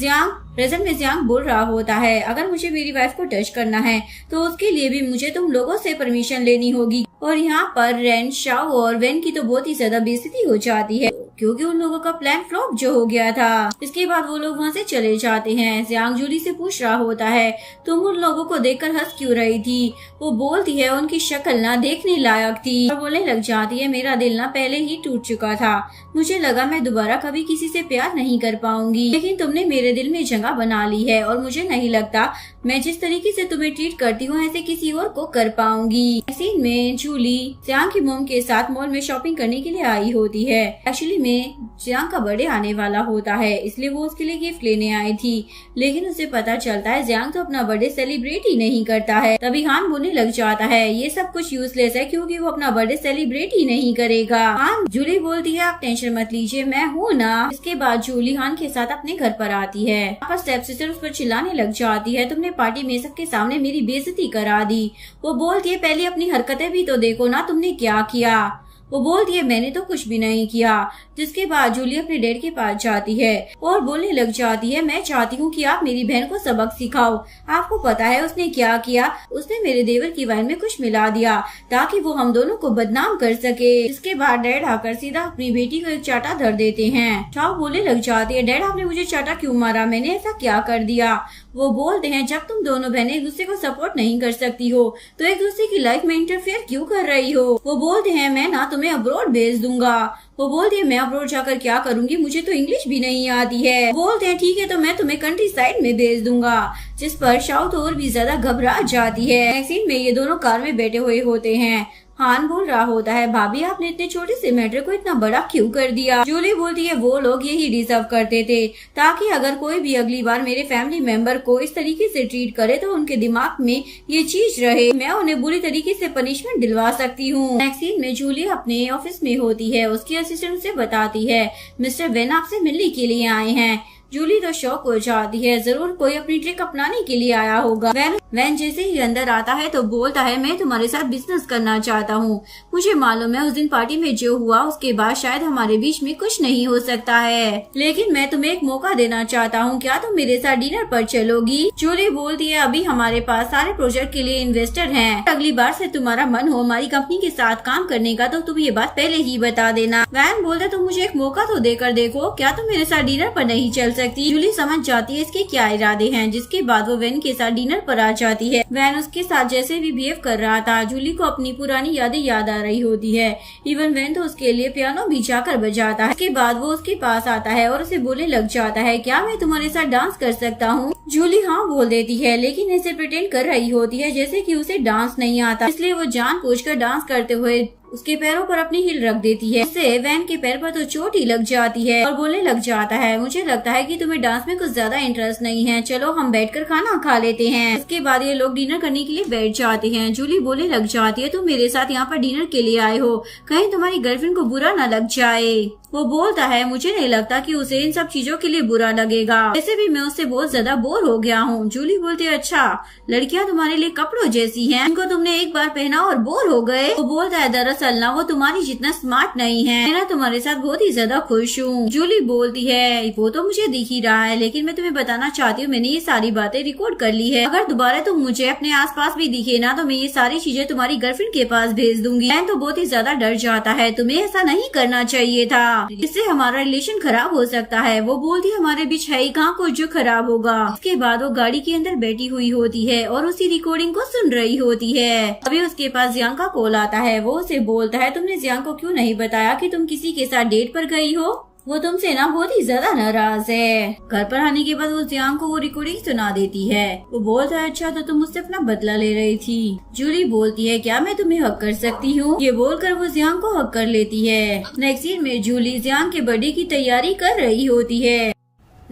प्रेजेंट में जियांग बोल रहा होता है अगर मुझे मेरी वाइफ को टच करना है तो उसके लिए भी मुझे तुम लोगों से परमिशन लेनी होगी। और यहाँ पर रैन, शाओ और वेन की तो बहुत ही ज्यादा बेइज्जती हो जाती है क्योंकि उन लोगों का प्लान फ्लॉप जो हो गया था। इसके बाद वो लोग वहाँ से चले जाते हैं। जियांग जूली से पूछ रहा होता है तुम उन लोगों को देखकर हंस क्यों रही थी। वो बोलती है उनकी शक्ल ना देखने लायक थी और बोलने लग जाती है मेरा दिल ना पहले ही टूट चुका था, मुझे लगा मैं दोबारा कभी किसी से प्यार नहीं कर पाऊंगी, लेकिन तुमने मेरे दिल में जगह जगह बना ली है और मुझे नहीं लगता मैं जिस तरीके से तुम्हें ट्रीट करती हूँ ऐसे किसी और को कर पाऊंगी। सीन में जूली जियांग की मॉम के साथ मॉल में शॉपिंग करने के लिए आई होती है। एक्चुअली में जियांग का बर्थडे आने वाला होता है, इसलिए वो उसके लिए गिफ्ट लेने आई थी, लेकिन उसे पता चलता है जियांग तो अपना बर्थडे सेलिब्रेट ही नहीं करता है। तभी हान बोलने लग जाता है ये सब कुछ यूजलेस है क्योंकि वो अपना बर्थडे सेलिब्रेट ही नहीं करेगा। हान जूली बोलती है आप टेंशन मत लीजिए, मैं हूँ ना। इसके बाद जूली हान के साथ अपने घर पर आती है। यहाँ पर स्टेप सिस्टर उस पर चिल्लाने लग जाती है तुमने पार्टी में सबके सामने मेरी बेइज्जती करा दी। वो बोलती है पहले अपनी हरकतें भी तो देखो ना, तुमने क्या किया। वो बोलती है मैंने तो कुछ भी नहीं किया। जिसके बाद जूली अपने डैड के पास जाती है और बोलने लग जाती है मैं चाहती हूँ कि आप मेरी बहन को सबक सिखाओ। आपको पता है उसने क्या किया, उसने मेरे देवर की वाइन में कुछ मिला दिया ताकि वो हम दोनों को बदनाम कर सके। इसके बाद डैड आकर सीधा अपनी बेटी को एक चाटा धर देते हैं। चाओ बोलने लग जाती है डैड आपने मुझे चाटा क्यों मारा, मैंने ऐसा क्या कर दिया। वो बोलते हैं जब तुम दोनों बहनें एक दूसरे को सपोर्ट नहीं कर सकती हो तो एक दूसरे की लाइफ में इंटरफेयर क्यों कर रही हो। वो बोलते हैं मैं ना तुम्हें अब्रॉड भेज दूंगा। वो बोलती है मैं अब्रॉड जाकर क्या करूंगी, मुझे तो इंग्लिश भी नहीं आती है। बोलते हैं ठीक है तो मैं तुम्हें कंट्री साइड में भेज दूंगा। जिस पर शाओ तो और भी ज्यादा घबरा जाती है। नेक्स्ट सीन में ये दोनों कार में बैठे हुए होते हैं। हान बोल रहा होता है भाभी आपने इतने छोटे से मैटर को इतना बड़ा क्यों कर दिया। जूली बोलती है वो लोग यही डिजर्व करते थे ताकि अगर कोई भी अगली बार मेरे फैमिली मेंबर को इस तरीके से ट्रीट करे तो उनके दिमाग में ये चीज रहे, मैं उन्हें बुरी तरीके से पनिशमेंट दिलवा सकती हूँ। नेक्स्ट सीन में जूली अपने ऑफिस में होती है। उसकी असिस्टेंट से बताती है मिस्टर वेन आपसे मिलने के लिए आए हैं। जूली तो शॉक हो जाती है, जरूर कोई अपनी ट्रिक अपनाने के लिए आया होगा। वैन जैसे ही अंदर आता है तो बोलता है मैं तुम्हारे साथ बिजनेस करना चाहता हूँ। मुझे मालूम है उस दिन पार्टी में जो हुआ उसके बाद शायद हमारे बीच में कुछ नहीं हो सकता है, लेकिन मैं तुम्हें एक मौका देना चाहता हूँ, क्या तुम मेरे साथ डिनर पर चलोगी। जूली बोलती है अभी हमारे पास सारे प्रोजेक्ट के लिए इन्वेस्टर हैं। अगली बार से तुम्हारा मन हो हमारी कंपनी के साथ काम करने का तो तुम ये बात पहले ही बता देना। वैन बोलता तुम मुझे एक मौका तो देकर देखो, क्या तुम मेरे साथ डिनर पर नहीं चल सकती। जूली समझ जाती है इसके क्या इरादे हैं। जिसके बाद वो वैन के साथ डिनर पर आ जाती है। वैन उसके साथ जैसे भी बिहेव कर रहा था, जूली को अपनी पुरानी यादें याद आ रही होती है। इवन वैन तो उसके लिए पियानो भी जाकर बजाता है। इसके बाद वो उसके पास आता है और उसे बोलने लग जाता है क्या मैं तुम्हारे साथ डांस कर सकता हूँ। जूली हाँ बोल देती है लेकिन ऐसे प्रिटेंड कर रही होती है जैसे कि उसे डांस नहीं आता, इसलिए वो जानबूझकर डांस करते हुए उसके पैरों पर अपनी हिल रख देती है। इससे वैन के पैर पर तो चोट ही लग जाती है और बोलने लग जाता है मुझे लगता है कि तुम्हें डांस में कुछ ज्यादा इंटरेस्ट नहीं है, चलो हम बैठकर खाना खा लेते हैं। इसके बाद ये लोग डिनर करने के लिए बैठ जाते हैं। जूली बोलने लग जाती है तुम मेरे साथ यहाँ पर डिनर के लिए आए हो, कहीं तुम्हारी गर्लफ्रेंड को बुरा न लग जाए। वो बोलता है मुझे नहीं लगता कि उसे इन सब चीजों के लिए बुरा लगेगा, वैसे भी मैं उससे बहुत ज्यादा बोर हो गया हूँ। जूली बोलती है अच्छा लड़कियाँ तुम्हारे लिए कपड़ों जैसी हैं, इनको तुमने एक बार पहना और बोर हो गए। वो बोलता है दरअसल ना वो तुम्हारी जितना स्मार्ट नहीं है, मैं ना तुम्हारे साथ बहुत ही ज्यादा खुश हूँ। जूली बोलती है वो तो मुझे दिख ही रहा है, लेकिन मैं तुम्हें बताना चाहती हूँ मैंने ये सारी बातें रिकॉर्ड कर ली है, अगर दोबारा तुम मुझे अपने आसपास भी दिखे ना तो मैं ये सारी चीजें तुम्हारी गर्लफ्रेंड के पास भेज दूंगी। मैं तो बहुत ही ज्यादा डर जाता है, तुम्हें ऐसा नहीं करना चाहिए था, इससे हमारा रिलेशन खराब हो सकता है। वो बोलती हमारे बीच है ही कहाँ कुछ जो खराब होगा। इसके बाद वो गाड़ी के अंदर बैठी हुई होती है और उसी रिकॉर्डिंग को सुन रही होती है। अभी उसके पास जियांग का कॉल आता है। वो उसे बोलता है तुमने जियांग को क्यों नहीं बताया कि तुम किसी के साथ डेट पर गई हो, वो तुमसे ना बहुत ही ज्यादा नाराज है। घर पर आने के बाद वो जियांग को वो रिकॉर्डिंग सुना देती है। वो बोलता है अच्छा तो तुम मुझसे अपना बदला ले रही थी। जूली बोलती है क्या मैं तुम्हें हक कर सकती हूँ, ये बोलकर वो जियांग को हक कर लेती है। नेक्स्ट सीन में जूली जियांग के बर्थडे की तैयारी कर रही होती है।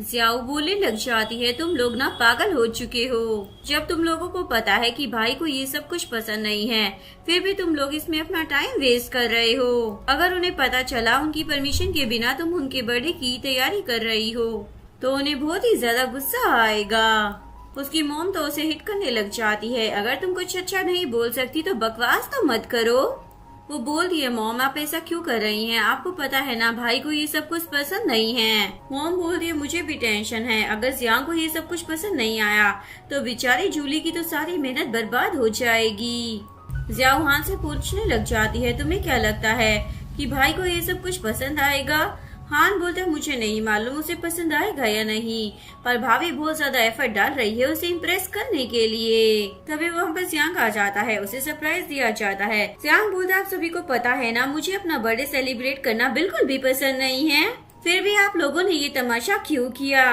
जियाओ बोलने लग जाती है तुम लोग ना पागल हो चुके हो, जब तुम लोगों को पता है कि भाई को ये सब कुछ पसंद नहीं है फिर भी तुम लोग इसमें अपना टाइम वेस्ट कर रहे हो। अगर उन्हें पता चला उनकी परमिशन के बिना तुम उनके बर्थडे की तैयारी कर रही हो तो उन्हें बहुत ही ज्यादा गुस्सा आएगा। उसकी मॉम तो उसे हिट करने लग जाती है, अगर तुम कुछ अच्छा नहीं बोल सकती तो बकवास तो मत करो। वो बोलती है मॉम आप ऐसा क्यों कर रही हैं, आपको पता है ना भाई को ये सब कुछ पसंद नहीं है। मॉम बोलती है मुझे भी टेंशन है, अगर जियांग को ये सब कुछ पसंद नहीं आया तो बेचारी जूली की तो सारी मेहनत बर्बाद हो जाएगी। जियाओ हान से पूछने लग जाती है तुम्हें क्या लगता है कि भाई को ये सब कुछ पसंद आएगा। हान बोलते हैं मुझे नहीं मालूम उसे पसंद आएगा या नहीं, पर भाभी बहुत ज्यादा एफर्ट डाल रही है उसे इम्प्रेस करने के लिए। तभी वहाँ पर जियांग आ जाता है, उसे सरप्राइज दिया जाता है। जियांग बोलता है आप सभी को पता है ना मुझे अपना बर्थडे सेलिब्रेट करना बिल्कुल भी पसंद नहीं है, फिर भी आप लोगों ने ये तमाशा क्यों किया।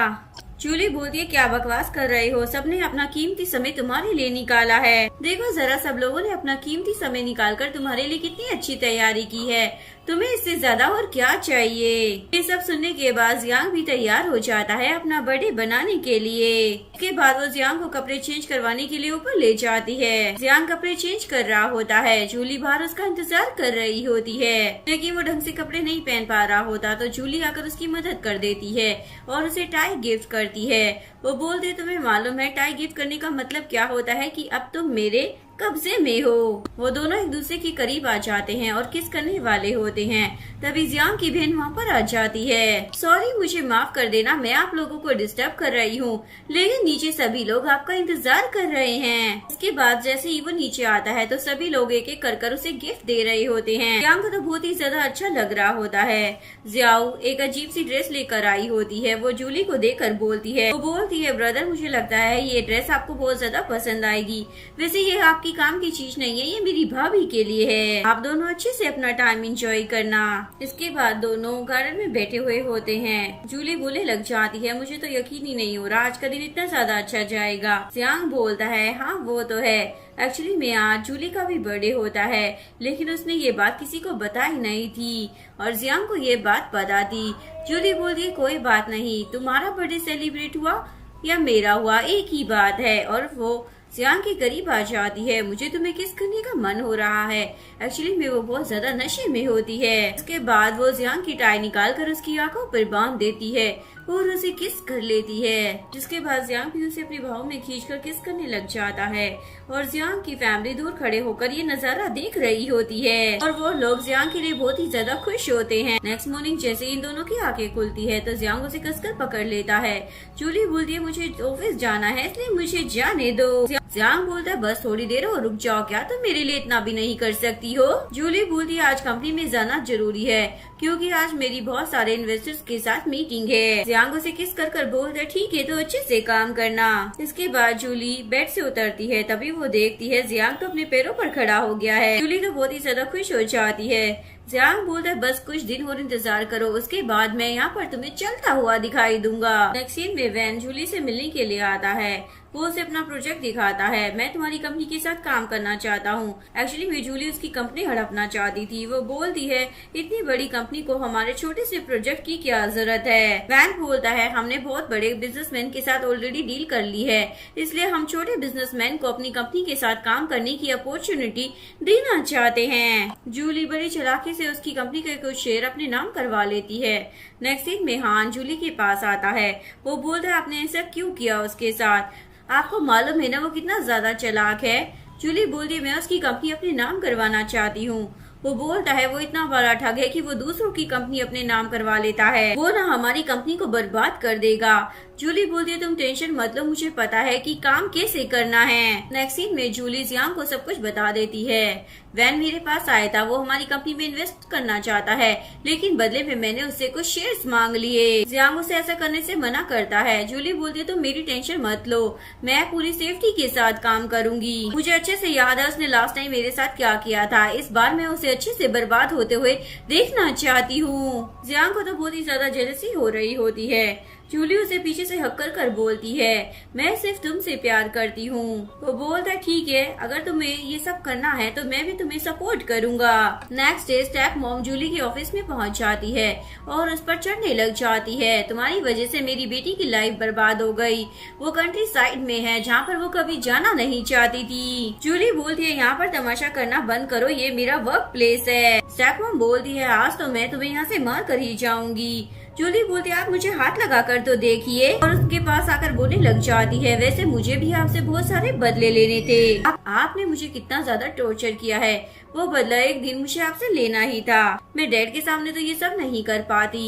जूली बोलती है क्या बकवास कर रहे हो, सबने अपना कीमती समय तुम्हारे लिए निकाला है। देखो जरा, सब लोगों ने अपना कीमती समय निकालकर तुम्हारे लिए कितनी अच्छी तैयारी की है, तुम्हें इससे ज्यादा और क्या चाहिए। ये सब सुनने के बाद जियांग भी तैयार हो जाता है अपना बर्थडे बनाने के लिए। इसके बाद वो जियांग को कपड़े चेंज करवाने के लिए ऊपर ले जाती है। जियांग कपड़े चेंज कर रहा होता है, जूली बाहर उसका इंतजार कर रही होती है, लेकिन वो ढंग से कपड़े नहीं पहन पा रहा होता तो जूली आकर उसकी मदद कर देती है और उसे टाई गिफ्ट करती है। वो बोलते तुम्हें मालूम है टाई गिफ्ट करने का मतलब क्या होता है कि अब तुम मेरे कब्जे में हो। वो दोनों एक दूसरे के करीब आ जाते हैं और किस करने वाले होते हैं। तभी जियांग की बहन वहाँ पर आ जाती है। सॉरी, मुझे माफ कर देना, मैं आप लोगों को डिस्टर्ब कर रही हूँ, लेकिन नीचे सभी लोग आपका इंतजार कर रहे हैं। इसके बाद जैसे ही वो नीचे आता है तो सभी लोग एक एक कर उसे गिफ्ट दे रहे होते हैं। जियांग को तो बहुत ही ज्यादा अच्छा लग रहा होता है। जियाओ एक अजीब सी ड्रेस लेकर आई होती है, वो जूली को देखकर बोलती है, वो बोलती है ब्रदर मुझे लगता है ये ड्रेस आपको बहुत ज्यादा पसंद आएगी, वैसे ये आपकी काम की चीज नहीं है, ये मेरी भाभी के लिए है, आप दोनों अच्छे से अपना टाइम एंजॉय करना। इसके बाद दोनों गार्डन में बैठे हुए होते हैं। जूली बोले लग जाती है मुझे तो यकीन ही नहीं हो रहा आज का दिन इतना ज्यादा अच्छा जाएगा। जियांग बोलता है हाँ वो तो है, एक्चुअली में आज जूली का भी बर्थडे होता है, लेकिन उसने ये बात किसी को बताई नहीं थी और जियांग को ये बात पता थी। जूली बोलती कोई बात नहीं, तुम्हारा बर्थडे सेलिब्रेट हुआ या मेरा हुआ एक ही बात है। और वो जियांग के करीब आ जाती है। मुझे तुम्हें किस करने का मन हो रहा है, एक्चुअली में वो बहुत ज्यादा नशे में होती है। उसके बाद वो जियांग की टाई निकाल कर उसकी आंखों पर बांध देती है और उसे किस कर लेती है, जिसके बाद जियांग भी उसे अपनी बाहों में खींचकर किस करने लग जाता है और जियांग की फैमिली दूर खड़े होकर ये नजारा देख रही होती है और वो लोग जियांग के लिए बहुत ही ज्यादा खुश होते हैं। नेक्स्ट मॉर्निंग जैसे इन दोनों की आंखें खुलती है तो जियांग उसे कसकर पकड़ लेता है। जूली बोलती है मुझे ऑफिस जाना है इसलिए मुझे जाने दो। जियांग बोलता है बस थोड़ी देर और रुक जाओ, क्या तुम मेरे लिए इतना भी नहीं कर सकती हो। जूली बोलती है आज कंपनी में जाना जरूरी है क्योंकि आज मेरी बहुत सारे इन्वेस्टर्स के साथ मीटिंग है। जियांग उसे किस कर बोलता है ठीक है तो अच्छे से काम करना। इसके बाद जूली बेड से उतरती है, तभी वो देखती है जियांग तो अपने पैरों पर खड़ा हो गया है। जूली तो बहुत ही ज्यादा खुश हो जाती है। जियांग बोलता है बस कुछ दिन और इंतजार करो, उसके बाद मैं यहाँ पर तुम्हें चलता हुआ दिखाई दूंगा। नेक्स्ट सीन में वैन जूली से मिलने के लिए आता है, वो उसे अपना प्रोजेक्ट दिखाता है। मैं तुम्हारी कंपनी के साथ काम करना चाहता हूँ। एक्चुअली मैं जूली उसकी कंपनी हड़पना चाहती थी। वो बोलती है इतनी बड़ी कंपनी को हमारे छोटे से प्रोजेक्ट की क्या जरूरत है। वैन बोलता है हमने बहुत बड़े बिजनेसमैन के साथ ऑलरेडी डील कर ली है, इसलिए हम छोटे बिजनेसमैन को अपनी कंपनी के साथ काम करने की अपॉर्चुनिटी देना चाहते हैं। जूली बड़ी चालाकी से उसकी कंपनी के कुछ शेयर अपने नाम करवा लेती है। नेक्स्ट सीन में हान जूली के पास आता है, वो बोलता है आपने ऐसा क्यों किया उसके साथ, आपको मालूम है ना वो कितना ज्यादा चालाक है। जूली बोलती मैं उसकी कंपनी अपने नाम करवाना चाहती हूँ। वो बोलता है वो इतना बड़ा ठग है कि वो दूसरों की कंपनी अपने नाम करवा लेता है, वो ना हमारी कंपनी को बर्बाद कर देगा। जूली बोलती है तुम टेंशन मत लो, मुझे पता है कि काम कैसे करना है। नेक्स्ट सीन में जूली जियांग को सब कुछ बता देती है। वैन मेरे पास आया था, वो हमारी कंपनी में इन्वेस्ट करना चाहता है, लेकिन बदले में मैंने उससे कुछ शेयर्स मांग लिए। जियांग उसे ऐसा करने से मना करता है। जूली बोलती है तुम मेरी टेंशन मत लो, मैं पूरी सेफ्टी के साथ काम करूंगी। मुझे अच्छे से याद है उसने लास्ट टाइम मेरे साथ क्या किया था, इस बार मैं उसे अच्छे से बर्बाद होते हुए देखना चाहती हूँ। जियांग को तो बहुत ही ज्यादा जेलसी हो रही होती है। जूली उसे पीछे से हक कर बोलती है मैं सिर्फ तुमसे प्यार करती हूँ। वो बोलता है ठीक है, अगर तुम्हें ये सब करना है तो मैं भी तुम्हें सपोर्ट करूंगा। Next day step mom Julie के ऑफिस में पहुँच जाती है और उस पर चढ़ने लग जाती है। तुम्हारी वजह से मेरी बेटी की लाइफ बर्बाद हो गई, वो कंट्री साइड में है जहाँ पर वो कभी जाना नहीं चाहती थी। जूली बोलती है यहाँ पर तमाशा करना बंद करो, ये मेरा वर्क प्लेस है। स्टेप मॉम बोलती है आज तो मैं तुम्हें यहाँ से मार कर ही जाऊंगी। जूली बोलती है आप मुझे हाथ लगाकर तो देखिए, और उसके पास आकर बोलने लग जाती है वैसे मुझे भी आपसे बहुत सारे बदले लेने थे, आपने मुझे कितना ज्यादा टॉर्चर किया है, वो बदला एक दिन मुझे आपसे लेना ही था, मैं डैड के सामने तो ये सब नहीं कर पाती।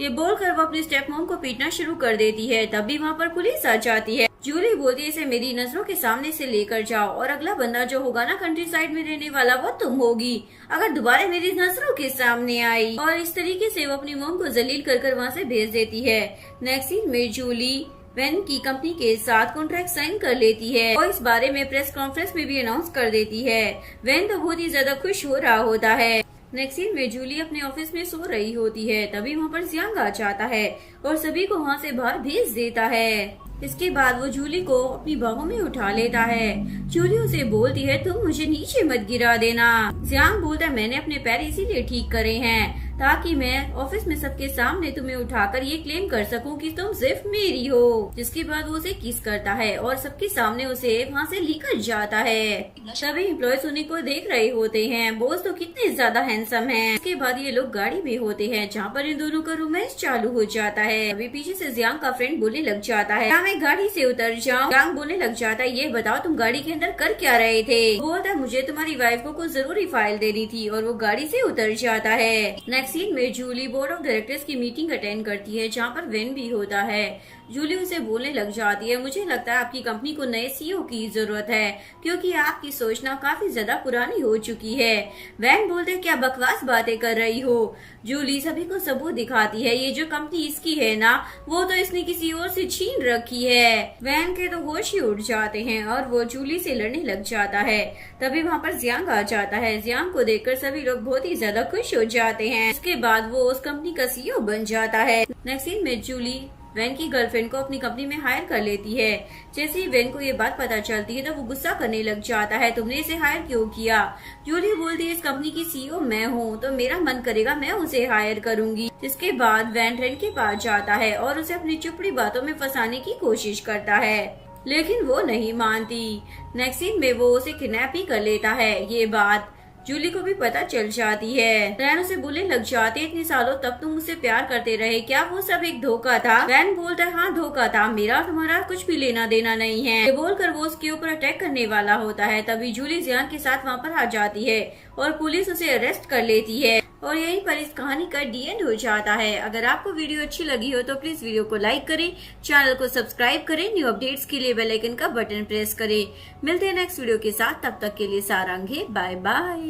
ये बोलकर वो अपनी स्टेप मॉम को पीटना शुरू कर देती है। तभी वहाँ पर पुलिस आ जाती है। जूली बोलती है इसे मेरी नजरों के सामने से लेकर जाओ और अगला बंदा जो होगा ना कंट्री साइड में रहने वाला वो तुम होगी, अगर दोबारा मेरी नजरों के सामने आई। और इस तरीके से वो अपनी मॉम को जलील कर वहाँ से भेज देती है। नेक्स्ट सीन में जूली वैन की कंपनी के साथ कॉन्ट्रैक्ट साइन कर लेती है और इस बारे में प्रेस कॉन्फ्रेंस में भी अनाउंस कर देती है। वैन तो बहुत ही ज्यादा खुश हो रहा होता है। नेक्स्ट सीन में जूली अपने ऑफिस में सो रही होती है, तभी वहाँ पर जियांग आ जाता है और सभी को वहाँ से बाहर भेज देता है। इसके बाद वो जूली को अपनी बाहों में उठा लेता है। जूली उसे बोलती है तुम मुझे नीचे मत गिरा देना। जियांग बोलता है मैंने अपने पैर इसीलिए ठीक करे हैं ताकि मैं ऑफिस में सबके सामने तुम्हें उठाकर ये क्लेम कर सकूं कि तुम सिर्फ मेरी हो। जिसके बाद वो उसे किस करता है और सबके सामने उसे वहाँ से लेकर जाता है। सभी एम्प्लॉयज उन्हीं को देख रहे होते हैं, बॉस तो कितने ज्यादा हैंडसम हैं। इसके बाद ये लोग गाड़ी में होते हैं जहाँ पर इन दोनों का रोमांस चालू हो जाता है। अभी पीछे से जियांग का फ्रेंड बोलने लग जाता है मैं गाड़ी से उतर जाऊं। जियांग बोलने लग जाता है ये बताओ तुम गाड़ी के अंदर कर क्या रहे थे। बोलता है मुझे तुम्हारी वाइफ को कुछ जरूरी फाइल देनी थी और वो गाड़ी से उतर जाता है। नेक्स्ट सीन में जूली बोर्ड ऑफ डायरेक्टर्स की मीटिंग अटेंड करती है जहाँ पर वेन भी होता है। जूली उसे बोलने लग जाती है मुझे लगता है आपकी कंपनी को नए सीईओ की जरूरत है क्योंकि आपकी सोचना काफी ज्यादा पुरानी हो चुकी है। वैन बोलते क्या बकवास बातें कर रही हो। जूली सभी को सबूत दिखाती है ये जो कंपनी इसकी है ना वो तो इसने किसी और से छीन रखी है। वैन के तो होश ही उड़ जाते हैं और वो जूली से लड़ने लग जाता है। तभी वहाँ पर जियांग आ जाता है। जियांग को देखकर सभी लोग बहुत ही ज्यादा खुश हो जाते हैं। इसके बाद वो उस कंपनी का सीईओ बन जाता है। नेक्स्ट सीन में जूली वैन की गर्लफ्रेंड को अपनी कंपनी में हायर कर लेती है। जैसे ही वैन को ये बात पता चलती है तो वो गुस्सा करने लग जाता है तुमने इसे हायर क्यों किया। जूली बोलती है इस कंपनी की सीईओ मैं हूँ तो मेरा मन करेगा मैं उसे हायर करूंगी। जिसके बाद वैन रेन के पास जाता है और उसे अपनी चुपड़ी बातों में फंसाने की कोशिश करता है लेकिन वो नहीं मानती। नेक्स्ट सीन में वो उसे किडनैप ही कर लेता है। ये बात जूली को भी पता चल जाती है। वैन उसे बोलने लग जाती है इतने सालों तक तुम मुझसे प्यार करते रहे क्या वो सब एक धोखा था। वैन बोलता है हाँ धोखा था मेरा तुम्हारा कुछ भी लेना देना नहीं है। ये बोलकर वो उसके ऊपर अटैक करने वाला होता है। तभी जूली जियांग के साथ वहाँ पर आ जाती है और पुलिस उसे अरेस्ट कर लेती है और यहीं पर इस कहानी का डी एंड हो जाता है। अगर आपको वीडियो अच्छी लगी हो तो प्लीज वीडियो को लाइक करें, चैनल को सब्सक्राइब करें, न्यू अपडेट्स के लिए बेल आइकन का बटन प्रेस करें। मिलते हैं नेक्स्ट वीडियो के साथ, तब तक के लिए सारांगे बाय बाय।